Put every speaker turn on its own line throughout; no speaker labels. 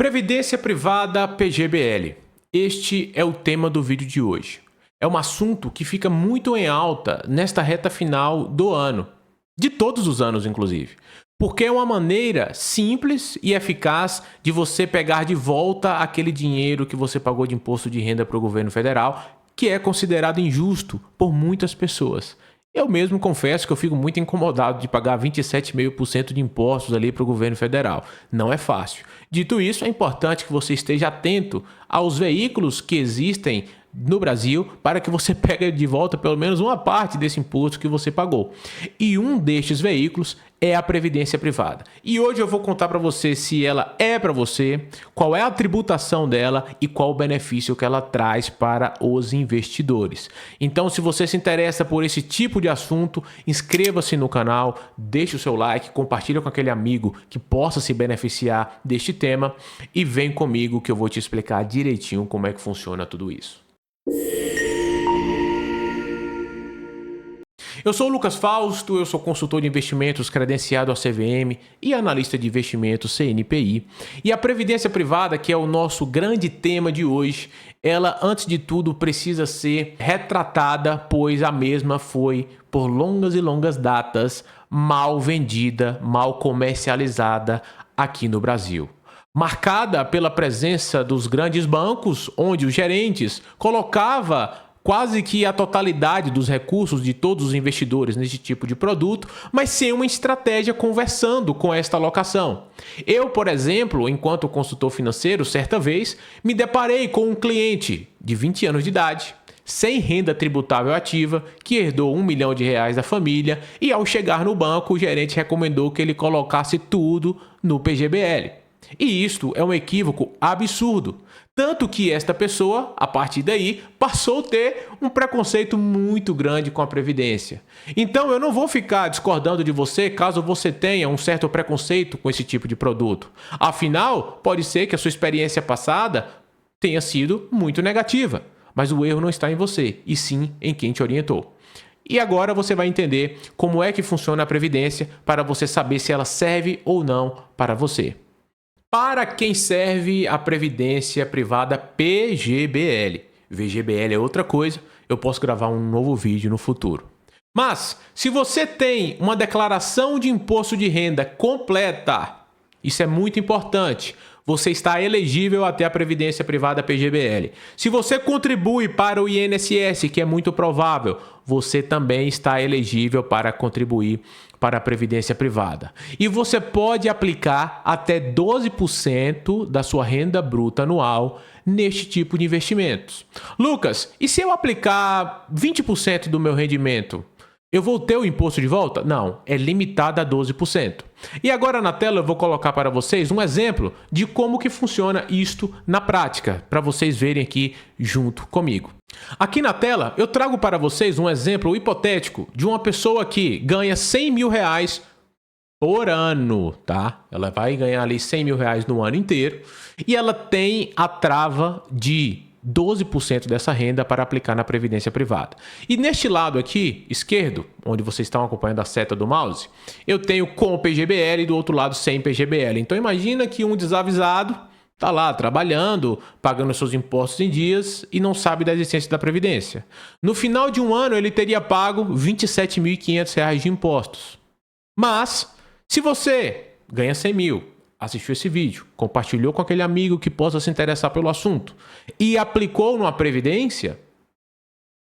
Previdência Privada PGBL. Este é o tema do vídeo de hoje. É um assunto que fica muito em alta nesta reta final do ano, de todos os anos inclusive, porque é uma maneira simples e eficaz de você pegar de volta aquele dinheiro que você pagou de imposto de renda para o governo federal, que é considerado injusto por muitas pessoas. Eu mesmo confesso que eu fico muito incomodado de pagar 27,5% de impostos ali para o governo federal. Não é fácil. Dito isso, é importante que você esteja atento aos veículos que existem no Brasil para que você pegue de volta pelo menos uma parte desse imposto que você pagou. E um destes veículos é a Previdência Privada. E hoje eu vou contar para você se ela é para você, qual é a tributação dela e qual o benefício que ela traz para os investidores. Então, se você se interessa por esse tipo de assunto, inscreva-se no canal, deixe o seu like, compartilhe com aquele amigo que possa se beneficiar deste tema e vem comigo que eu vou te explicar direitinho como é que funciona tudo isso. Eu sou o Lucas Fausto, eu sou consultor de investimentos credenciado à CVM e analista de investimentos CNPI. E a Previdência Privada, que é o nosso grande tema de hoje, ela, antes de tudo, precisa ser retratada, pois a mesma foi, por longas e longas datas, mal vendida, mal comercializada aqui no Brasil. Marcada pela presença dos grandes bancos, onde os gerentes colocavam quase que a totalidade dos recursos de todos os investidores nesse tipo de produto, mas sem uma estratégia conversando com esta alocação. Eu, por exemplo, enquanto consultor financeiro, certa vez, me deparei com um cliente de 20 anos de idade, sem renda tributável ativa, que herdou R$1 milhão da família e ao chegar no banco, o gerente recomendou que ele colocasse tudo no PGBL. E isto é um equívoco absurdo. Tanto que esta pessoa, a partir daí, passou a ter um preconceito muito grande com a Previdência. Então eu não vou ficar discordando de você caso você tenha um certo preconceito com esse tipo de produto. Afinal, pode ser que a sua experiência passada tenha sido muito negativa. Mas o erro não está em você, e sim em quem te orientou. E agora você vai entender como é que funciona a Previdência para você saber se ela serve ou não para você. Para quem serve a Previdência Privada PGBL. VGBL é outra coisa, eu posso gravar um novo vídeo no futuro. Mas, se você tem uma declaração de imposto de renda completa, isso é muito importante, você está elegível até a Previdência Privada PGBL. Se você contribui para o INSS, que é muito provável, você também está elegível para contribuir para a Previdência Privada. E você pode aplicar até 12% da sua renda bruta anual neste tipo de investimentos. Lucas, e se eu aplicar 20% do meu rendimento? Eu vou ter o imposto de volta? Não, é limitado a 12%. E agora na tela eu vou colocar para vocês um exemplo de como que funciona isto na prática, para vocês verem aqui junto comigo. Aqui na tela eu trago para vocês um exemplo hipotético de uma pessoa que ganha R$100 mil por ano, tá? Ela vai ganhar ali R$100 mil no ano inteiro e ela tem a trava de 12% dessa renda para aplicar na Previdência Privada. E neste lado aqui, esquerdo, onde vocês estão acompanhando a seta do mouse, eu tenho com PGBL e do outro lado sem PGBL. Então imagina que um desavisado está lá trabalhando, pagando seus impostos em dias e não sabe da existência da Previdência. No final de um ano ele teria pago R$ 27.500 de impostos. Mas, se você ganha 100 mil, assistiu esse vídeo, compartilhou com aquele amigo que possa se interessar pelo assunto e aplicou numa Previdência,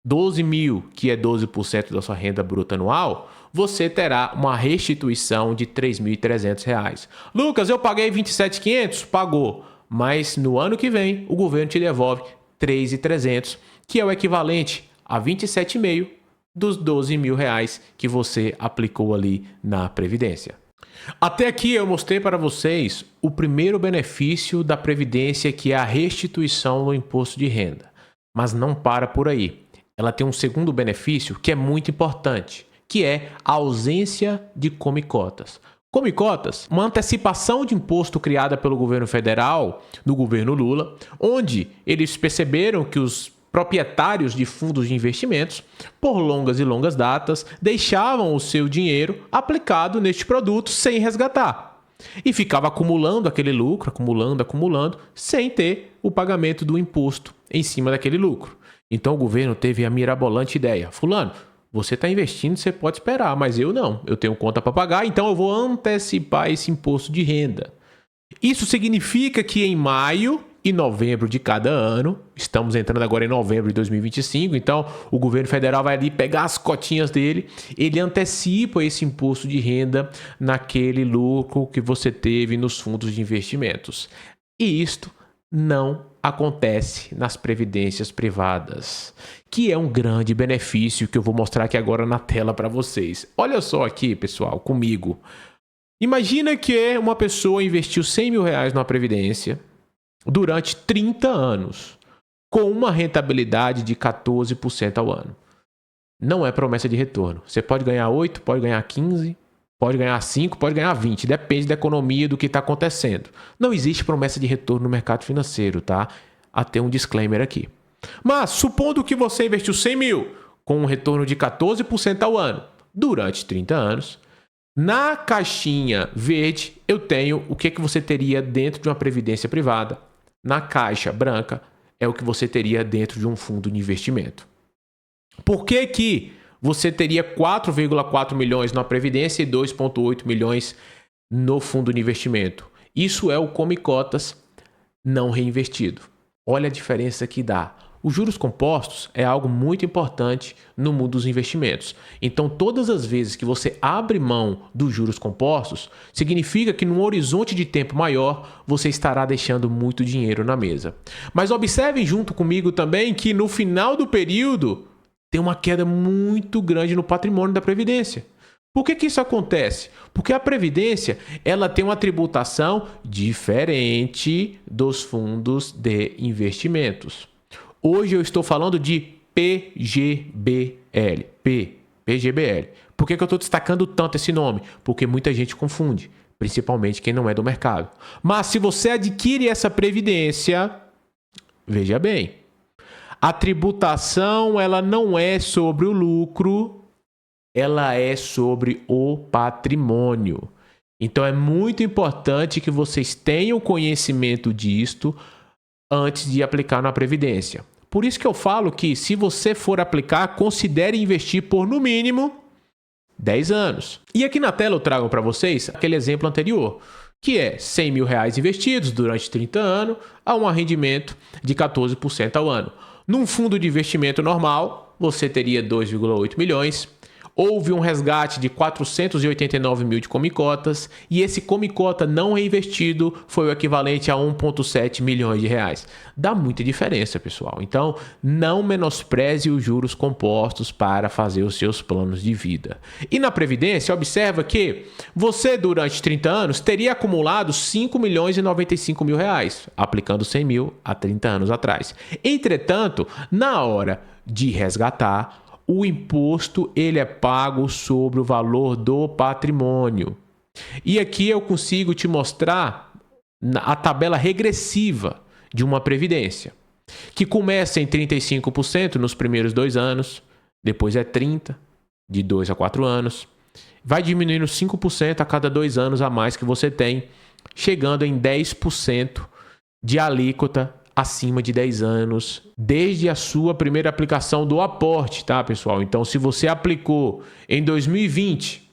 12 mil, que é 12% da sua renda bruta anual, você terá uma restituição de R$ 3.300. Lucas, eu paguei 27.500? Pagou, mas no ano que vem o governo te devolve 3.300, que é o equivalente a 27,5 dos 12 mil reais que você aplicou ali na Previdência. Até aqui eu mostrei para vocês o primeiro benefício da Previdência, que é a restituição do imposto de renda. Mas não para por aí. Ela tem um segundo benefício que é muito importante, que é a ausência de come-cotas. Come-cotas, uma antecipação de imposto criada pelo governo federal, no governo Lula, onde eles perceberam que os proprietários de fundos de investimentos, por longas e longas datas, deixavam o seu dinheiro aplicado neste produto sem resgatar. e ficava acumulando aquele lucro, acumulando, sem ter o pagamento do imposto em cima daquele lucro. Então o governo teve a mirabolante ideia: fulano, você está investindo, você pode esperar, mas eu não. Eu tenho conta para pagar, então eu vou antecipar esse imposto de renda. Isso significa que em maio e novembro de cada ano, estamos entrando agora em novembro de 2025, então o governo federal vai ali pegar as cotinhas dele, ele antecipa esse imposto de renda naquele lucro que você teve nos fundos de investimentos. E isto não acontece nas previdências privadas, que é um grande benefício que eu vou mostrar aqui agora na tela para vocês. Olha só aqui, pessoal, comigo. Imagina que uma pessoa investiu R$100 mil numa previdência durante 30 anos, com uma rentabilidade de 14% ao ano. Não é promessa de retorno. Você pode ganhar 8, pode ganhar 15, pode ganhar 5, pode ganhar 20. Depende da economia e do que está acontecendo. Não existe promessa de retorno no mercado financeiro, tá? Até um disclaimer aqui. Mas, supondo que você investiu 100 mil com um retorno de 14% ao ano durante 30 anos, na caixinha verde eu tenho o que você teria dentro de uma previdência privada. Na caixa branca é o que você teria dentro de um fundo de investimento. Por que você teria 4,4 milhões na previdência e 2,8 milhões no fundo de investimento? Isso é o come cotas não reinvestido. Olha a diferença que dá. Os juros compostos é algo muito importante no mundo dos investimentos. Então, todas as vezes que você abre mão dos juros compostos, significa que num horizonte de tempo maior, você estará deixando muito dinheiro na mesa. Mas observem junto comigo também que no final do período, tem uma queda muito grande no patrimônio da Previdência. Por que isso acontece? Porque a Previdência ela tem uma tributação diferente dos fundos de investimentos. Hoje eu estou falando de PGBL. PGBL. Por que eu estou destacando tanto esse nome? Porque muita gente confunde, principalmente quem não é do mercado. Mas se você adquire essa previdência, veja bem, a tributação ela não é sobre o lucro, ela é sobre o patrimônio. Então é muito importante que vocês tenham conhecimento disto antes de aplicar na Previdência. Por isso que eu falo que se você for aplicar, considere investir por no mínimo 10 anos. E aqui na tela eu trago para vocês aquele exemplo anterior, que é 100 mil reais investidos durante 30 anos a um rendimento de 14% ao ano. Num fundo de investimento normal, você teria 2,8 milhões. Houve um resgate de 489 mil de come-cotas e esse come-cota não reinvestido foi o equivalente a 1,7 milhões de reais. Dá muita diferença, pessoal. Então, não menospreze os juros compostos para fazer os seus planos de vida. E na Previdência, observa que você, durante 30 anos, teria acumulado 5 milhões e 95 mil reais, aplicando 100 mil há 30 anos atrás. Entretanto, na hora de resgatar, o imposto ele é pago sobre o valor do patrimônio. E aqui eu consigo te mostrar a tabela regressiva de uma previdência, que começa em 35% nos primeiros 2 anos, depois é 30%, de 2 a 4 anos, vai diminuindo 5% a cada 2 anos a mais que você tem, chegando em 10% de alíquota acima de 10 anos, desde a sua primeira aplicação do aporte, tá, pessoal? Então, se você aplicou em 2020,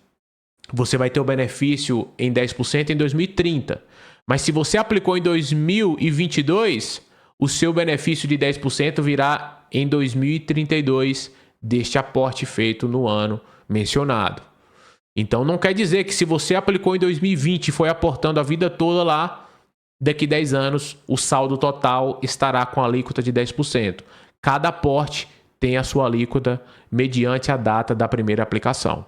você vai ter o benefício em 10% em 2030. Mas se você aplicou em 2022, o seu benefício de 10% virá em 2032 deste aporte feito no ano mencionado. Então, não quer dizer que se você aplicou em 2020 e foi aportando a vida toda lá, daqui 10 anos, o saldo total estará com a alíquota de 10%. Cada aporte tem a sua alíquota mediante a data da primeira aplicação.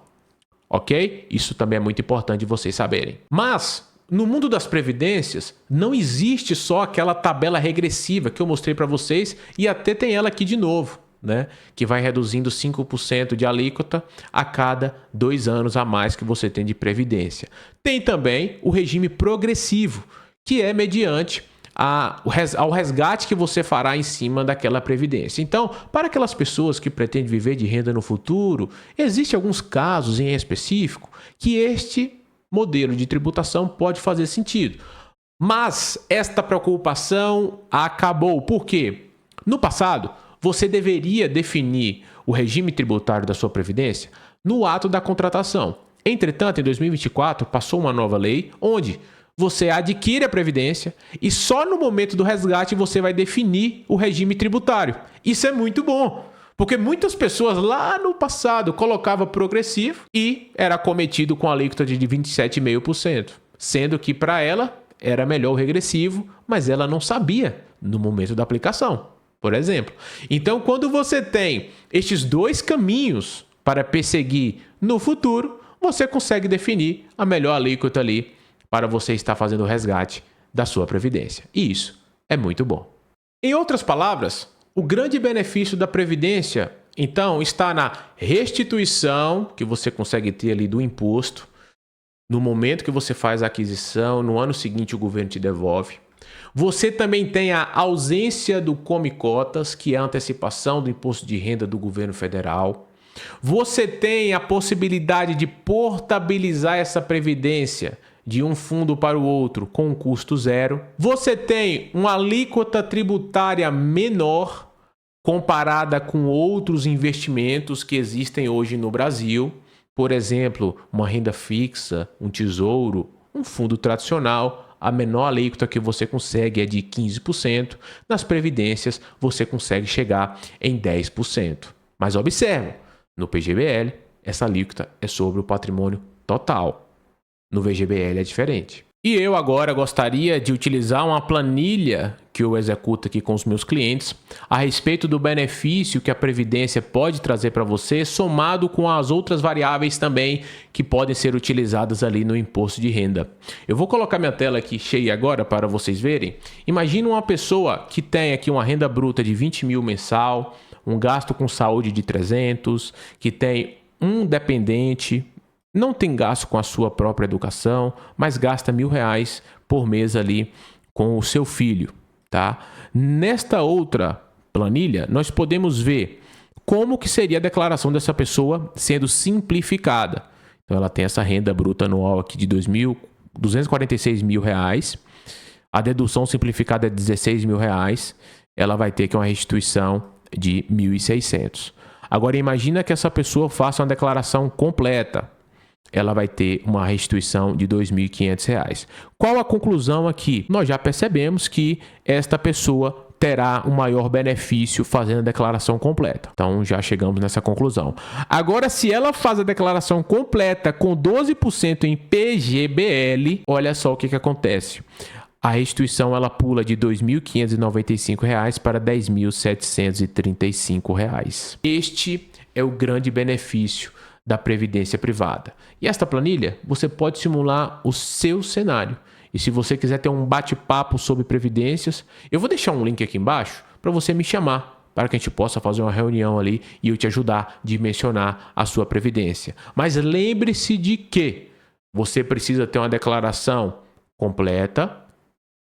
Ok? Isso também é muito importante vocês saberem. Mas, no mundo das previdências, não existe só aquela tabela regressiva que eu mostrei para vocês e até tem ela aqui de novo, né? Que vai reduzindo 5% de alíquota a cada 2 anos a mais que você tem de previdência. Tem também o regime progressivo, que é mediante ao resgate que você fará em cima daquela previdência. Então, para aquelas pessoas que pretendem viver de renda no futuro, existem alguns casos em específico que este modelo de tributação pode fazer sentido. Mas esta preocupação acabou. Por quê? No passado, você deveria definir o regime tributário da sua previdência no ato da contratação. Entretanto, em 2024, passou uma nova lei onde você adquire a previdência e só no momento do resgate você vai definir o regime tributário. Isso é muito bom, porque muitas pessoas lá no passado colocavam progressivo e era cometido com a alíquota de 27,5%, sendo que para ela era melhor o regressivo, mas ela não sabia no momento da aplicação, por exemplo. Então, quando você tem estes dois caminhos para perseguir no futuro, você consegue definir a melhor alíquota ali para você estar fazendo o resgate da sua previdência. E isso é muito bom. Em outras palavras, o grande benefício da previdência, então, está na restituição que você consegue ter ali do imposto. No momento que você faz a aquisição, no ano seguinte o governo te devolve. Você também tem a ausência do come-cotas, que é a antecipação do imposto de renda do governo federal. Você tem a possibilidade de portabilizar essa previdência de um fundo para o outro com um custo zero. Você tem uma alíquota tributária menor comparada com outros investimentos que existem hoje no Brasil. Por exemplo, uma renda fixa, um tesouro, um fundo tradicional, a menor alíquota que você consegue é de 15%. Nas previdências, você consegue chegar em 10%. Mas observe, no PGBL, essa alíquota é sobre o patrimônio total. No VGBL é diferente. E eu agora gostaria de utilizar uma planilha que eu executo aqui com os meus clientes a respeito do benefício que a Previdência pode trazer para você, somado com as outras variáveis também que podem ser utilizadas ali no imposto de renda. Eu vou colocar minha tela aqui cheia agora para vocês verem. Imagina uma pessoa que tem aqui uma renda bruta de 20 mil mensal, um gasto com saúde de 300, que tem um dependente, não tem gasto com a sua própria educação, mas gasta R$1.000 por mês ali com o seu filho, tá? Nesta outra planilha, nós podemos ver como que seria a declaração dessa pessoa sendo simplificada. Então, ela tem essa renda bruta anual aqui de R$246.000. A dedução simplificada é R$16.000. Ela vai ter que uma restituição de R$1.600. Agora, imagina que essa pessoa faça uma declaração completa. Ela vai ter uma restituição de R$2.500. Qual a conclusão aqui? Nós já percebemos que esta pessoa terá um maior benefício fazendo a declaração completa. Então, já chegamos nessa conclusão. Agora, se ela faz a declaração completa com 12% em PGBL, olha só o que acontece. A restituição ela pula de R$ 2.595 para R$ 10.735. Este é o grande benefício da previdência privada. E esta planilha, você pode simular o seu cenário. E se você quiser ter um bate-papo sobre previdências, eu vou deixar um link aqui embaixo para você me chamar, para que a gente possa fazer uma reunião ali e eu te ajudar a dimensionar a sua previdência. Mas lembre-se de que você precisa ter uma declaração completa,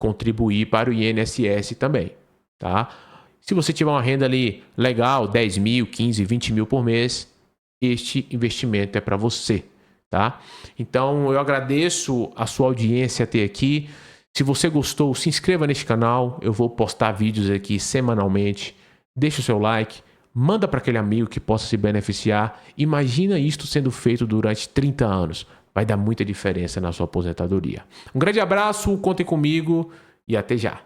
contribuir para o INSS também, tá? Se você tiver uma renda ali legal, 10 mil, 15, 20 mil por mês, este investimento é para você, tá? Então, eu agradeço a sua audiência até aqui. Se você gostou, se inscreva neste canal. Eu vou postar vídeos aqui semanalmente. Deixa o seu like, manda para aquele amigo que possa se beneficiar. Imagina isto sendo feito durante 30 anos. Vai dar muita diferença na sua aposentadoria. Um grande abraço, contem comigo e até já.